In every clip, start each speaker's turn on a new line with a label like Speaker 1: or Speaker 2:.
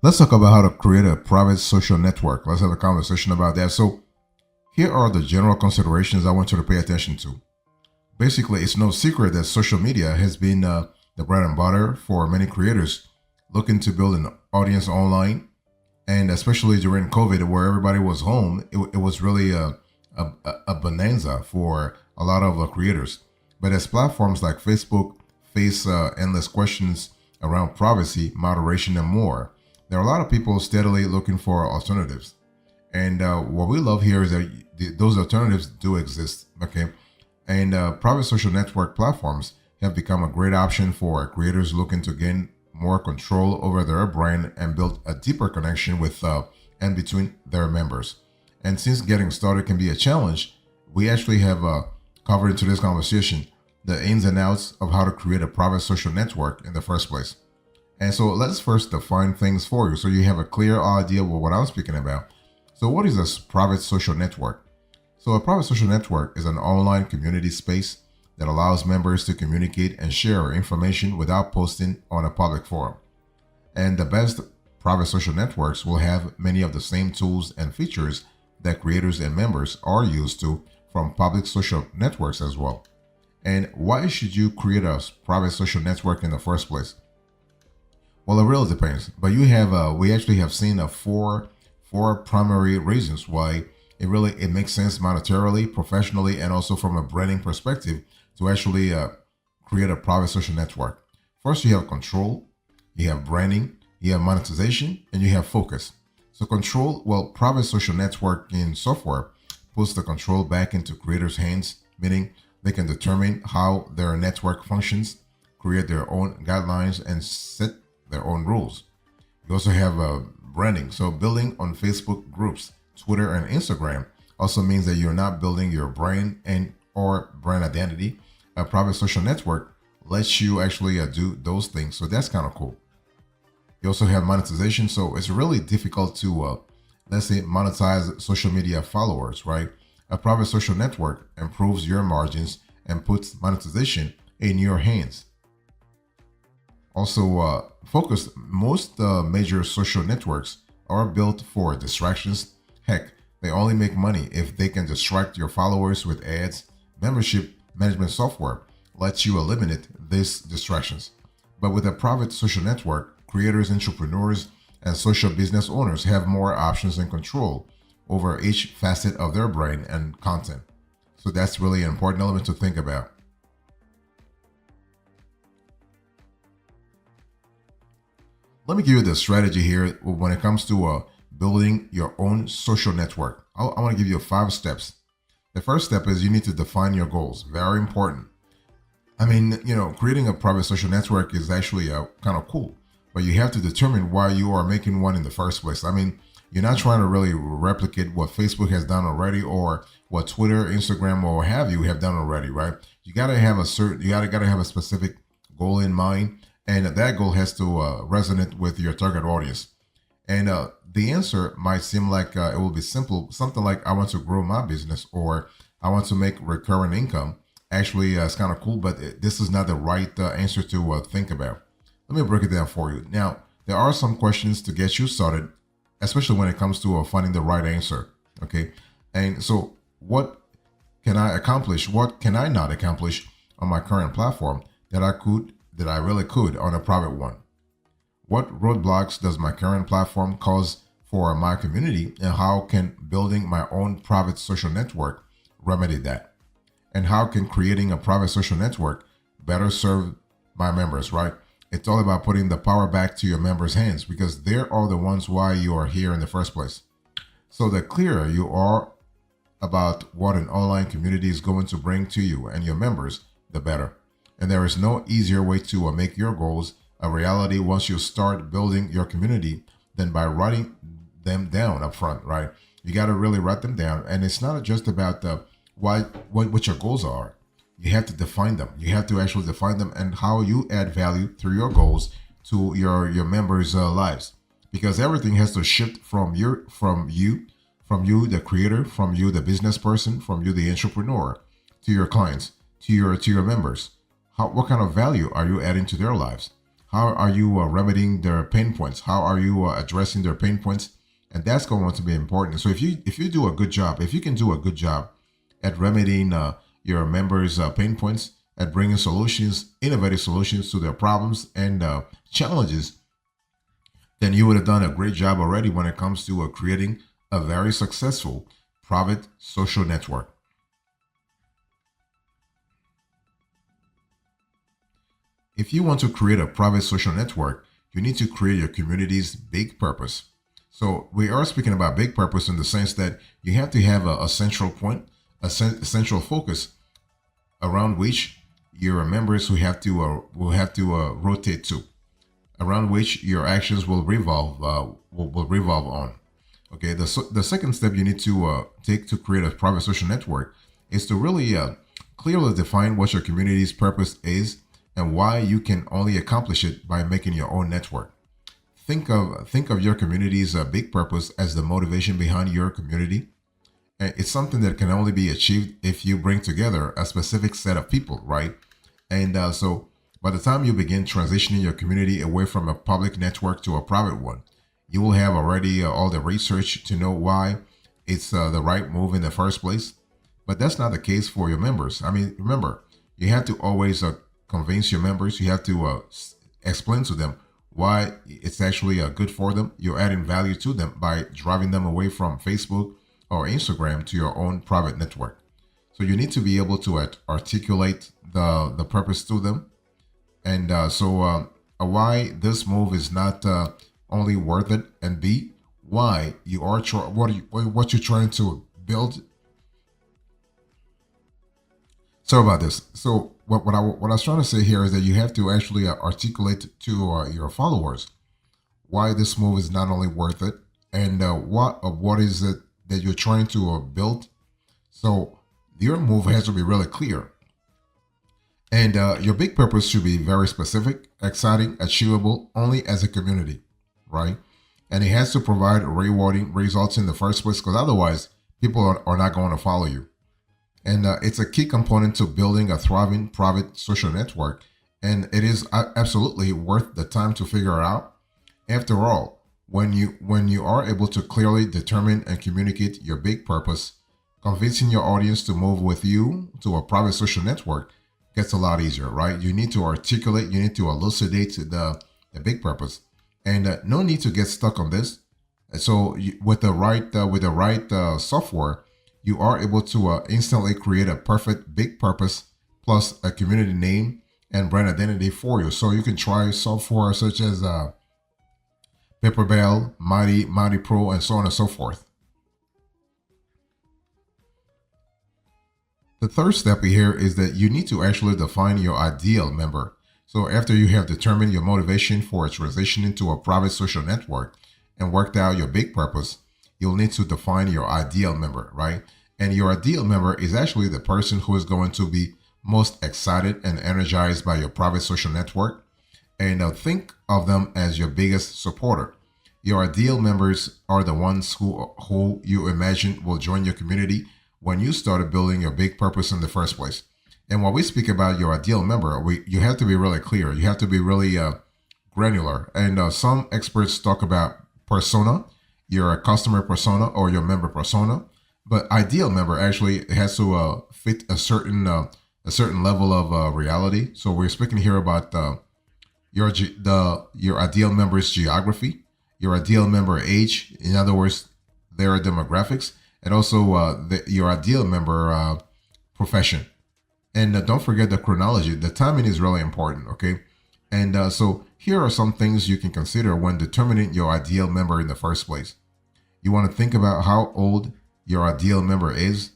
Speaker 1: Let's talk about how to create a private social network. Let's have a conversation about that. So, here are the general considerations I want you to pay attention to. Basically, it's no secret that social media has been the bread and butter for many creators looking to build an audience online. And especially during COVID, where everybody was home, it was really a bonanza for a lot of creators. But as platforms like Facebook face endless questions around privacy, moderation, and more, there are a lot of people steadily looking for alternatives. And what we love here is that those alternatives do exist. Okay, and private social network platforms have become a great option for creators looking to gain more control over their brand and build a deeper connection with and between their members. And since getting started can be a challenge, we actually have covered in today's conversation the ins and outs of how to create a private social network in the first place. And so let's first define things for you so you have a clear idea of what I'm speaking about. So, what is a private social network? So, a private social network is an online community space that allows members to communicate and share information without posting on a public forum. And the best private social networks will have many of the same tools and features that creators and members are used to from public social networks as well. And why should you create a private social network in the first place? Well, it really depends. But we actually have seen a four primary reasons why it makes sense monetarily, professionally, and also from a branding perspective to actually create a private social network. First, you have control, you have branding, you have monetization, and you have focus. So control, well, private social networking software puts the control back into creators' hands, meaning they can determine how their network functions, create their own guidelines, and set their own rules. You also have branding. So building on Facebook groups, Twitter, and Instagram also means that you're not building your brand and or brand identity. A private social network lets you actually do those things. So that's kind of cool. You also have monetization. So it's really difficult to, let's say, monetize social media followers, right? A private social network improves your margins and puts monetization in your hands. Also, focus. Most major social networks are built for distractions. Heck, they only make money if they can distract your followers with ads. Membership management software lets you eliminate these distractions. But with a private social network, creators, entrepreneurs, and social business owners have more options and control over each facet of their brand and content. So that's really an important element to think about. Let me give you the strategy here when it comes to building your own social network. I want to give you 5 steps. The first step is you need to define your goals. Very important. I mean, creating a private social network is actually kind of cool, but you have to determine why you are making one in the first place. I mean, you're not trying to really replicate what Facebook has done already or what Twitter, Instagram, or what have you have done already, right? You gotta have a specific goal in mind, and that goal has to resonate with your target audience. And the answer might seem like it will be simple, something like I want to grow my business or I want to make recurring income. Actually, it's kind of cool, but this is not the right answer to think about. Let me break it down for you. Now, there are some questions to get you started, especially when it comes to finding the right answer. Okay. And so, what can I accomplish? What can I not accomplish on my current platform that I really could on a private one? What roadblocks does my current platform cause for my community, and how can building my own private social network remedy that? And how can creating a private social network better serve my members, right? It's all about putting the power back to your members' hands because they are the ones why you are here in the first place. So the clearer you are about what an online community is going to bring to you and your members, the better. And there is no easier way to make your goals a reality once you start building your community than by writing them down up front, right? You got to really write them down. And it's not just about what your goals are. You have to define them. You have to actually define them and how you add value through your goals to your members' lives. Because everything has to shift from you, the creator, from you, the business person, from you, the entrepreneur, to your clients, to your members. What kind of value are you adding to their lives? How are you remedying their pain points? How are you addressing their pain points? And that's going to be important. So if you do a good job, if you can do a good job at remedying your members' pain points, at bringing solutions, innovative solutions to their problems and challenges, then you would have done a great job already when it comes to creating a very successful private social network. If you want to create a private social network, you need to create your community's big purpose. So we are speaking about big purpose in the sense that you have to have a central point, a central focus around which your members will have to rotate to, around which your actions will revolve will revolve on. Okay, the second step you need to take to create a private social network is to really clearly define what your community's purpose is and why you can only accomplish it by making your own network. Think of your community's big purpose as the motivation behind your community. And it's something that can only be achieved if you bring together a specific set of people, right? And so by the time you begin transitioning your community away from a public network to a private one, you will have already all the research to know why it's the right move in the first place. But that's not the case for your members. I mean, remember, you have to always convince your members. You have to explain to them why it's actually good for them. You're adding value to them by driving them away from Facebook or Instagram to your own private network. So you need to be able to articulate the purpose to them, and why this move is not only worth it, and B, why you are what you're trying to build. Sorry about this. So what I was trying to say here is that you have to actually articulate to your followers why this move is not only worth it, and what is it that you're trying to build. So your move has to be really clear, and your big purpose should be very specific, exciting, achievable only as a community, right? And it has to provide rewarding results in the first place, because otherwise people are not going to follow you. And it's a key component to building a thriving private social network, and it is absolutely worth the time to figure out. After all, when you are able to clearly determine and communicate your big purpose, convincing your audience to move with you to a private social network gets a lot easier, right? You need to articulate, you need to elucidate the big purpose, and no need to get stuck on this. So with the right software, you are able to instantly create a perfect big purpose plus a community name and brand identity for you. So you can try software such as Paperbell, Mighty Pro, and so on and so forth. The third step here is that you need to actually define your ideal member. So after you have determined your motivation for a transition into a private social network and worked out your big purpose, you'll need to define your ideal member, right? And your ideal member is actually the person who is going to be most excited and energized by your private social network. And think of them as your biggest supporter. Your ideal members are the ones who you imagine will join your community when you started building your big purpose in the first place. And when we speak about your ideal member, you have to be really clear. You have to be really granular. And some experts talk about persona, your customer persona or your member persona. But ideal member actually has to fit a certain level of reality. So we're speaking here about your ideal member's geography, your ideal member age. In other words, their demographics, and also your ideal member profession. And don't forget the chronology. The timing is really important. Okay, and so here are some things you can consider when determining your ideal member in the first place. You want to think about how old your ideal member is.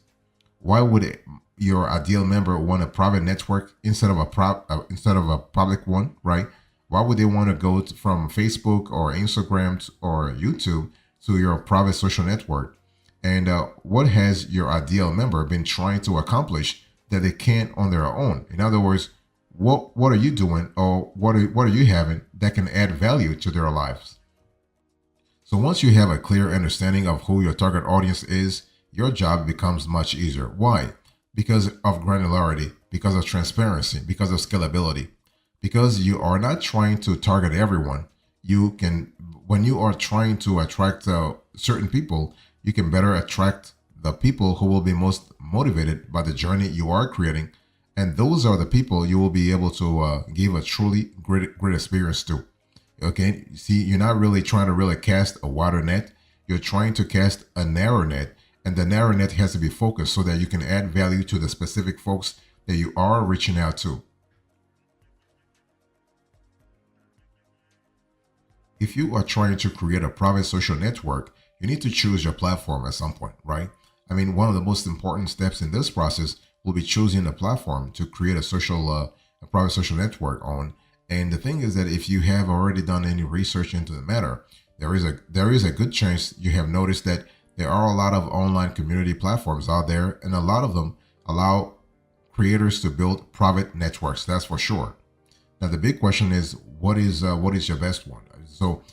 Speaker 1: Why would your ideal member want a private network instead of a public one, right? Why would they want to go from Facebook or Instagram or YouTube to your private social network? And what has your ideal member been trying to accomplish that they can't on their own? In other words, what are you doing, or what are you having that can add value to their lives? So once you have a clear understanding of who your target audience is, your job becomes much easier. Why? Because of granularity, because of transparency, because of scalability. because you are not trying to target everyone. You can, when you are trying to attract certain people, you can better attract the people who will be most motivated by the journey you are creating, and those are the people you will be able to give a truly great experience to. Okay, see, you're not really trying to really cast a wider net. You're trying to cast a narrow net, and the narrow net has to be focused so that you can add value to the specific folks that you are reaching out to. If you are trying to create a private social network, you need to choose your platform at some point, right? I mean, one of the most important steps in this process will be choosing a platform to create a private social network on. And the thing is that if you have already done any research into the matter, there is a good chance you have noticed that there are a lot of online community platforms out there, and a lot of them allow creators to build private networks. That's for sure. Now the big question is, what is your best one? So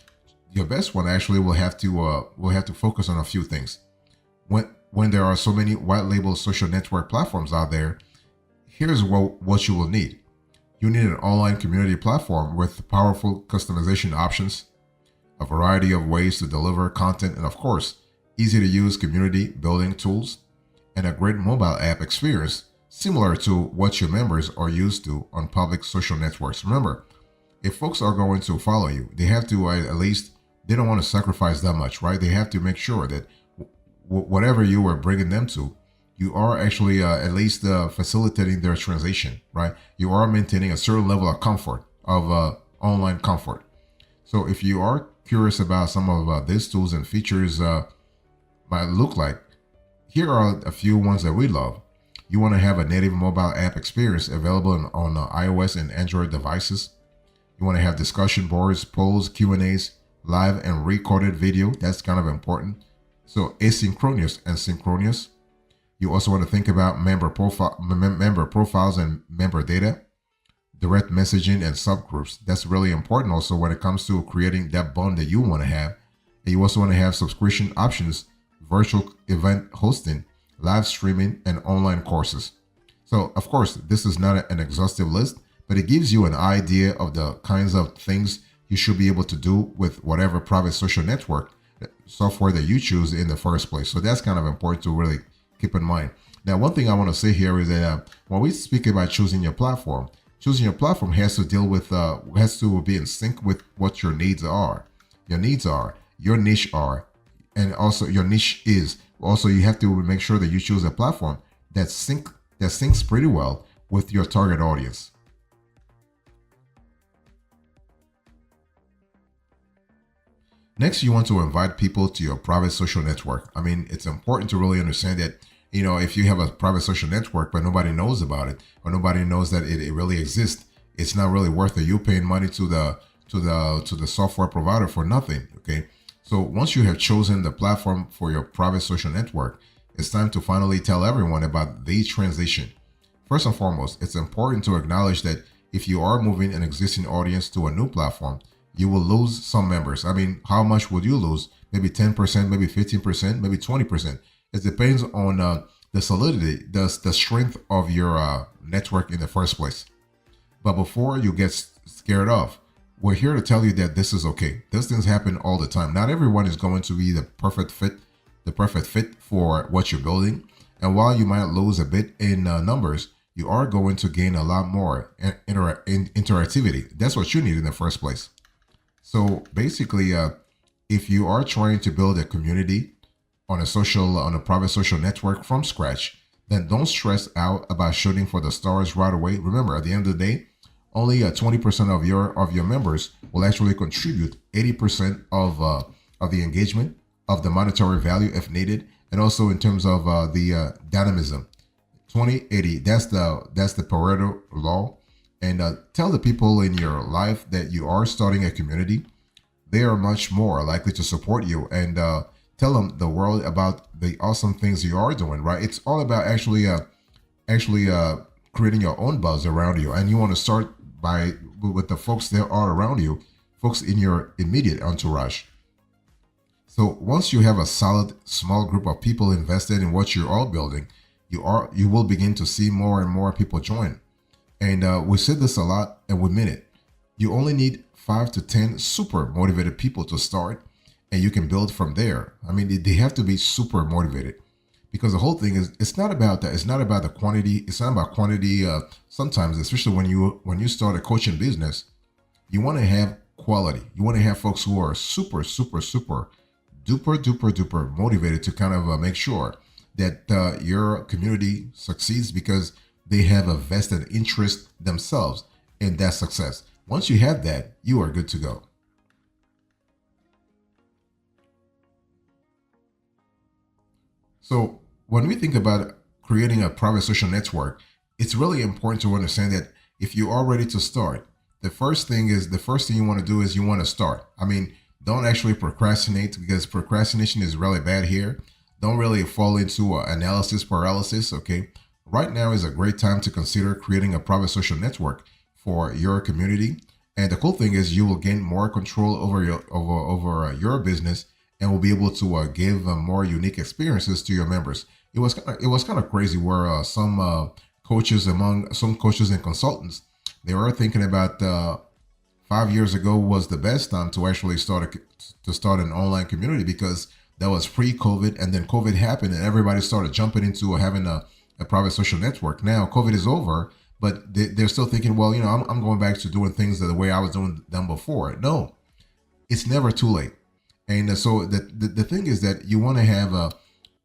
Speaker 1: your best one actually will have to focus on a few things. When there are so many white label social network platforms out there, here's what you will need. You need an online community platform with powerful customization options, a variety of ways to deliver content, and of course, easy to use community building tools, and a great mobile app experience similar to what your members are used to on public social networks. Remember, if folks are going to follow you, they have to at least, they don't want to sacrifice that much, right? They have to make sure that whatever you are bringing them to, you are actually at least facilitating their transition, right? You are maintaining a certain level of comfort, of online comfort. So if you are curious about some of these tools and features might look like, here are a few ones that we love. You want to have a native mobile app experience available on iOS and Android devices. You want to have discussion boards, polls, Q&As, live and recorded video. That's kind of important. So asynchronous and synchronous. You also want to think about member profiles and member data, direct messaging and subgroups. That's really important also when it comes to creating that bond that you want to have. And you also want to have subscription options, virtual event hosting, live streaming, and online courses. So of course, this is not an exhaustive list, but it gives you an idea of the kinds of things you should be able to do with whatever private social network software that you choose in the first place. So that's kind of important to really keep in mind. Now, one thing I want to say here is that when we speak about choosing your platform has to deal with, has to be in sync with what your needs are. Your needs are, your niche are, and also your niche is. Also, you have to make sure that you choose a platform that syncs pretty well with your target audience. Next, you want to invite people to your private social network. I mean, it's important to really understand that, if you have a private social network, but nobody knows about it, or nobody knows that it really exists, it's not really worth it. You paying money to the software provider for nothing. Okay. So once you have chosen the platform for your private social network, it's time to finally tell everyone about the transition. First and foremost, it's important to acknowledge that if you are moving an existing audience to a new platform, you will lose some members. I mean, how much would you lose? Maybe 10%, maybe 15%, maybe 20%. It depends on the solidity, the strength of your network in the first place. But before you get scared off, we're here to tell you that this is okay. These things happen all the time. Not everyone is going to be the perfect fit for what you're building. And while you might lose a bit in numbers, you are going to gain a lot more interactivity. That's what you need in the first place. So basically, if you are trying to build a community on a private social network from scratch, then don't stress out about shooting for the stars right away. Remember, at the end of the day, only 20% of your members will actually contribute 80% of the engagement, of the monetary value if needed, and also in terms of the dynamism. 20-80. That's the Pareto law. And tell the people in your life that you are starting a community. They are much more likely to support you, and tell them the world about the awesome things you are doing. Right? It's all about actually creating your own buzz around you, and you want to start with the folks that are around you, folks in your immediate entourage. So once you have a solid small group of people invested in what you're all building, you will begin to see more and more people join. And we said this a lot and we mean it. You only need 5 to 10 super motivated people to start, and you can build from there. I mean, they have to be super motivated, because the whole thing is, it's not about that. It's not about the quantity. It's not about quantity. Sometimes, especially when you start a coaching business, you want to have quality. You want to have folks who are super, super, super, duper, duper, duper motivated to kind of make sure that your community succeeds, because they have a vested interest themselves in that success. Once you have that, you are good to go. So when we think about creating a private social network, it's really important to understand that if you are ready to start, the first thing you want to do is you want to start. I mean, don't actually procrastinate, because procrastination is really bad here. Don't really fall into analysis paralysis. Okay. Right now is a great time to consider creating a private social network for your community. And the cool thing is, you will gain more control over your business, and will be able to give more unique experiences to your members. It was kind of crazy where some coaches and consultants, they were thinking about 5 years ago was the best time to actually start an online community, because that was pre-COVID, and then COVID happened and everybody started jumping into having a private social network. Now COVID is over, but they're still thinking, well, I'm going back to doing things the way I was doing them before. No, it's never too late. And so the thing is that you want to have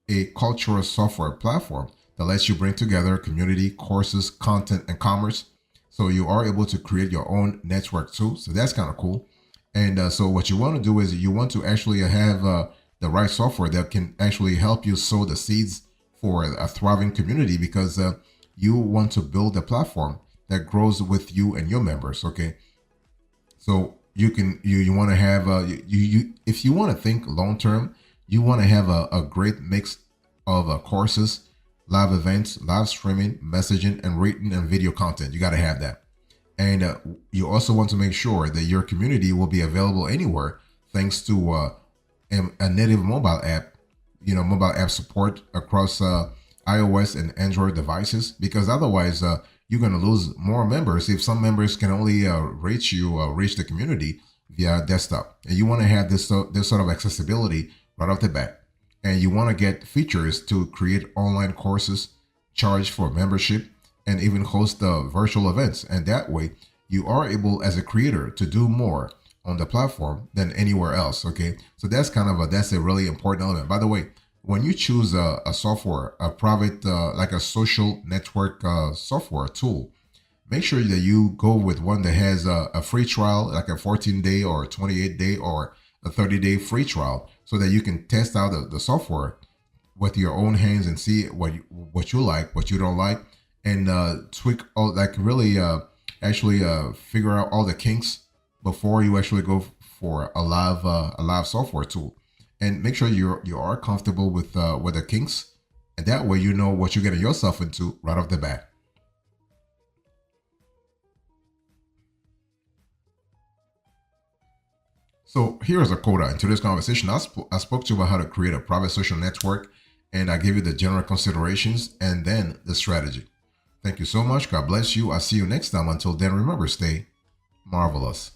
Speaker 1: a cultural software platform that lets you bring together community, courses, content, and commerce. So you are able to create your own network too. So that's kind of cool. And so what you want to do is you want to actually have the right software that can actually help you sow the seeds for a thriving community, because you want to build a platform that grows with you and your members. Okay. So you want to have if you want to think long term, you want to have a great mix of courses, live events, live streaming, messaging, and written and video content. You got to have that. And you also want to make sure that your community will be available anywhere, thanks to a native mobile app, mobile app support across iOS and Android devices, because otherwise you're going to lose more members if some members can only reach the community via desktop. And you want to have this sort of accessibility right off the bat. And you want to get features to create online courses, charge for membership, and even host virtual events. And that way you are able, as a creator, to do more on the platform than anywhere else. Okay. So that's a really important element. By the way, when you choose a software, a private, like a social network software tool, make sure that you go with one that has a free trial, like a 14-day or 28-day or a 30-day free trial, so that you can test out the software with your own hands and see what you like, what you don't like, and tweak all, like really actually figure out all the kinks before you actually go for a live software tool. And make sure you are comfortable with the kinks, and that way you know what you're getting yourself into right off the bat. So here's a coda. In today's conversation, I spoke to you about how to create a private social network, and I gave you the general considerations and then the strategy. Thank you so much. God bless you. I'll see you next time. Until then, remember, stay marvelous.